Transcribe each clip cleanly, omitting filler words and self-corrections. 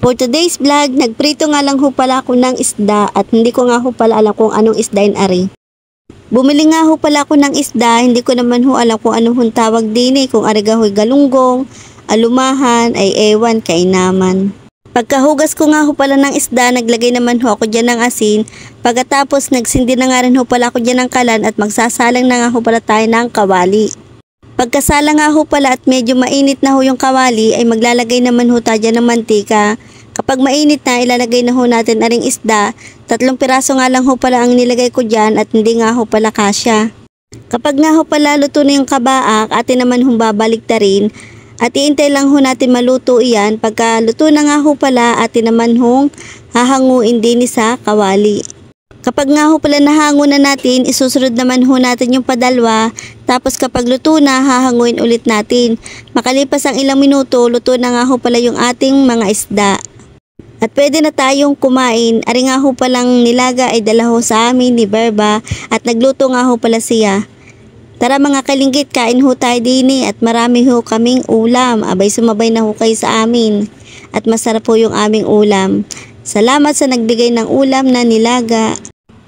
For today's vlog, nagprito nga lang ho pala ako ng isda at hindi ko nga ho pala alam kung anong isda yun ari. Bumili nga ho pala ako ng isda, hindi ko naman ho alam kung anong tawag din kung arigahoy galunggong, alumahan, ay ewan kay naman. Pagkahugas ko nga ho pala ng isda, naglagay naman ho ako dyan ng asin. Pagkatapos nagsindi na nga rin ho pala ako dyan ng kalan at magsasalang na nga ho pala tayo ng kawali. Pagkasala nga ho pala at medyo mainit na ho yung kawali ay maglalagay naman ho tayo dyan ng mantika. Kapag mainit na, ilalagay na ho natin aring isda. 3 piraso nga lang ho pala ang nilagay ko dyan at hindi nga ho pala kasya. Kapag nga ho pala luto na yung kabaak, atin naman hong babalik ta rin. At iintay lang ho natin maluto iyan. Pagka luto na nga ho pala, atin naman hong hahanguin din sa kawali. Kapag nga ho pala nahango na natin, isusunod naman ho natin yung padalwa. Tapos kapag luto na, hahanguin ulit natin. Makalipas ang ilang minuto, luto na nga ho pala yung ating mga isda. At pwede na tayong kumain. Ari nga ho palang nilaga ay dala ho sa amin ni Berba at nagluto nga ho pala siya. Tara mga kalinggit, kain ho tayo din at marami ho kaming ulam. Abay sumabay na ho kayo sa amin. At masarap po yung aming ulam. Salamat sa nagbigay ng ulam na nilaga.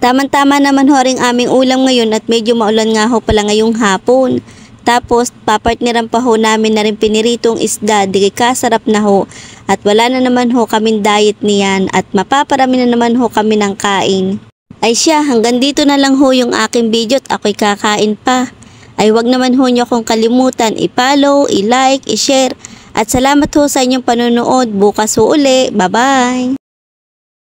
Tama-tama naman ho ring aming ulam ngayon at medyo maulan nga ho pala ngayong hapon. Tapos papartneran pa ho namin na rin piniritong isda, di kasarap na ho. At wala na naman ho kaming diet niyan at mapaparami na naman ho kami ng kain. Ay siya, hanggang dito na lang ho yung aking video at ako'y kakain pa. Ay wag naman ho nyo kung kalimutan i-follow, i-like, i-share. At salamat ho sa inyong panonood. Bukas ho uli. Bye-bye!